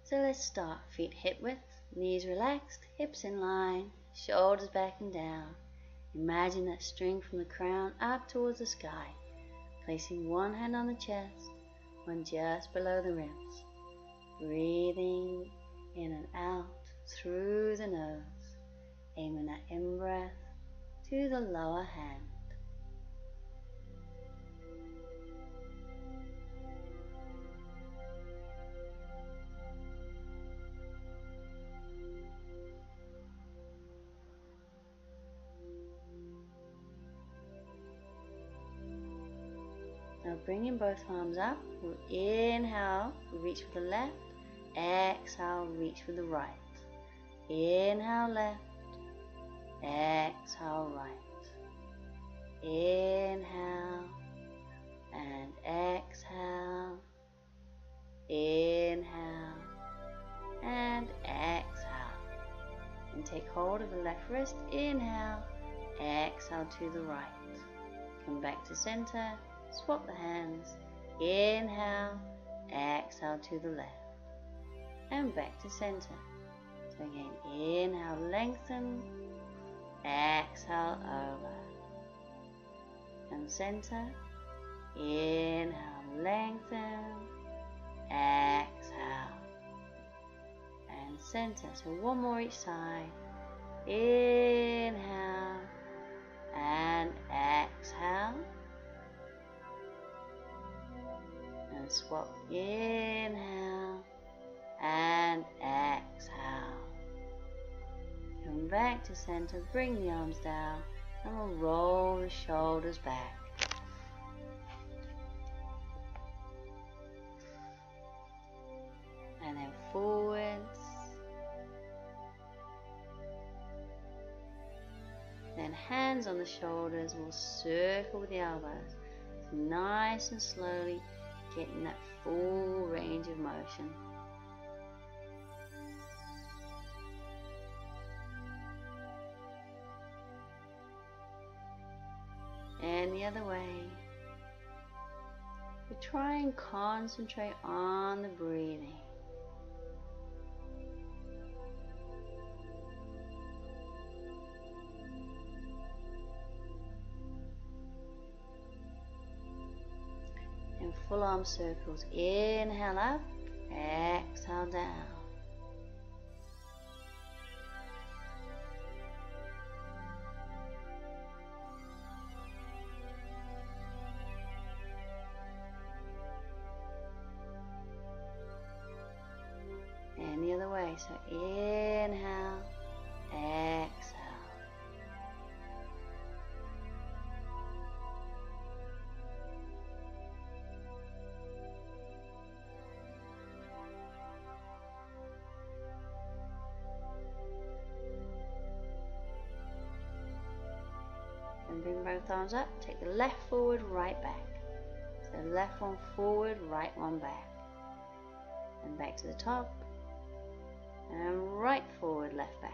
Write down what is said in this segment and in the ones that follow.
So let's start. Feet hip width, knees relaxed, hips in line, shoulders back and down. Imagine that string from the crown up towards the sky, placing one hand on the chest, one just below the ribs. Breathing in and out through the nose, aiming that in-breath to the lower hand. Now bringing both arms up, we'll inhale, reach for the left, exhale, reach for the right. Inhale left, exhale right. Inhale and exhale. Inhale and exhale. And take hold of the left wrist, inhale, exhale to the right. Come back to center. Swap the hands, inhale, exhale to the left, and back to center. So again, inhale, lengthen, exhale, over, and center, inhale, lengthen, exhale, and center. So one more each side, inhale, and exhale. And swap, inhale and exhale. Come back to center, bring the arms down, and we'll roll the shoulders back. And then forwards. Then hands on the shoulders, we'll circle with the elbows. Nice and slowly, getting that full range of motion. And the other way. We try and concentrate on the breathing. Full arm circles. Inhale up, exhale down. And the other way. So inhale, exhale. And bring both arms up, take the left forward, right back. So left one forward, right one back. And back to the top. And right forward, left back.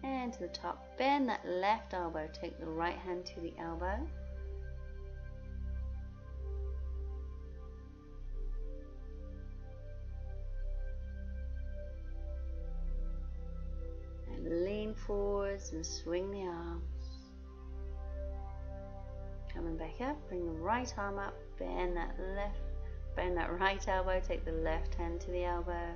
And to the top, bend that left elbow, take the right hand to the elbow. Lean forwards and swing the arms. Coming back up, bring the right arm up, bend that right elbow, take the left hand to the elbow.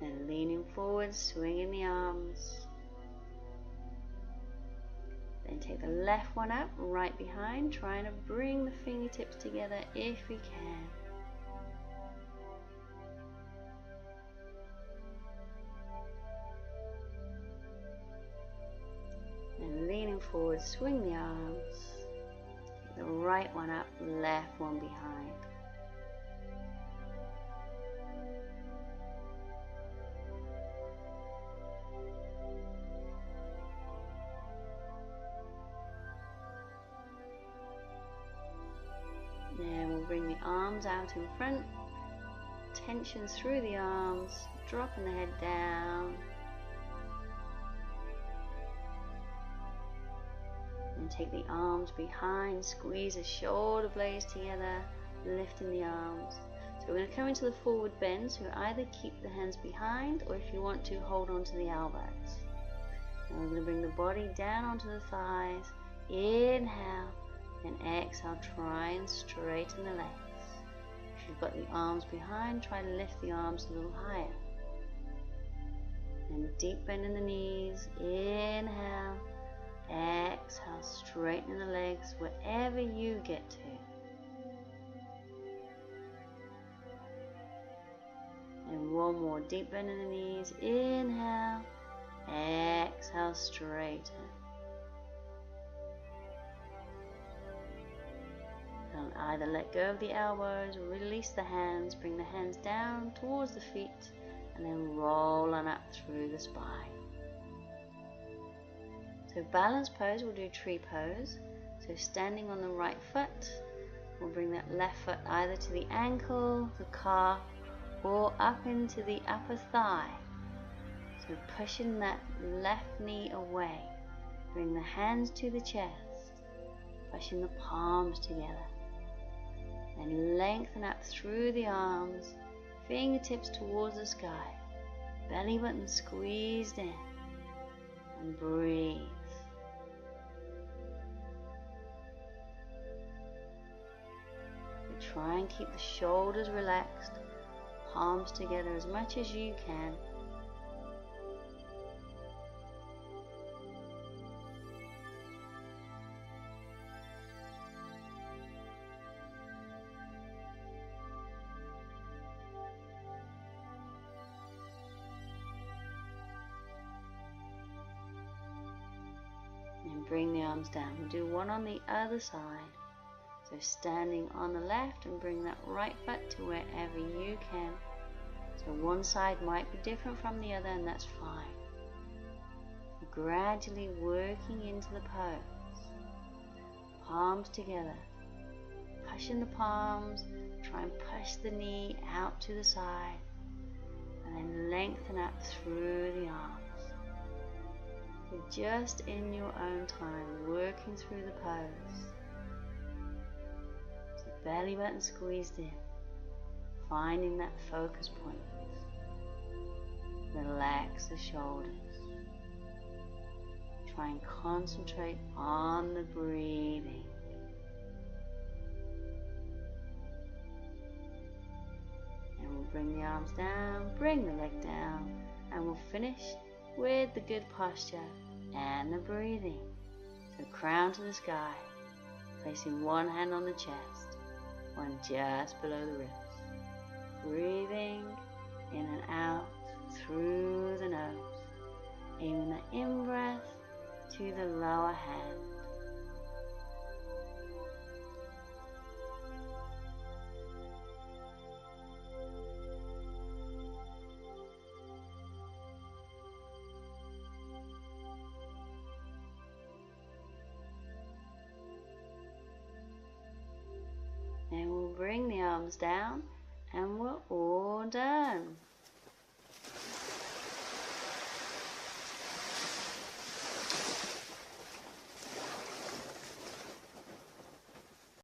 And leaning forward, swinging the arms. Then take the left one up, right behind, trying to bring the fingertips together if we can. And leaning forward, swing the arms. Take the right one up, left one behind. arms out in front, tension through the arms, dropping the head down. And take the arms behind, squeeze the shoulder blades together, lifting the arms. So we're going to come into the forward bend, so either keep the hands behind, or if you want to, hold on to the elbows. And we're going to bring the body down onto the thighs, inhale, and exhale, try and straighten the legs. If you've got the arms behind, try to lift the arms a little higher. And deep bend in the knees, inhale, exhale, straightening the legs wherever you get to. And one more, deep bend in the knees, inhale, exhale, straighten. And either let go of the elbows, release the hands, bring the hands down towards the feet, and then roll on up through the spine. So balance pose, we'll do tree pose. So standing on the right foot, we'll bring that left foot either to the ankle, the calf, or up into the upper thigh. So pushing that left knee away. Bring the hands to the chest, pushing the palms together. And lengthen up through the arms, fingertips towards the sky. Belly button squeezed in. And breathe. So try and keep the shoulders relaxed, palms together as much as you can. And bring the arms down. We'll do one on the other side. So standing on the left and bring that right foot to wherever you can. So one side might be different from the other, and that's fine. Gradually working into the pose. Palms together. Pushing the palms. Try and push the knee out to the side. And then lengthen up through the arms. You're just in your own time, working through the pose. So belly button squeezed in, finding that focus point. Relax the shoulders. Try and concentrate on the breathing. And we'll bring the arms down, bring the leg down, and we'll finish with the good posture and the breathing. So crown to the sky, placing one hand on the chest, one just below the ribs. Breathing in and out through the nose, aiming the in-breath to the lower hand. And we'll bring the arms down and we're all done.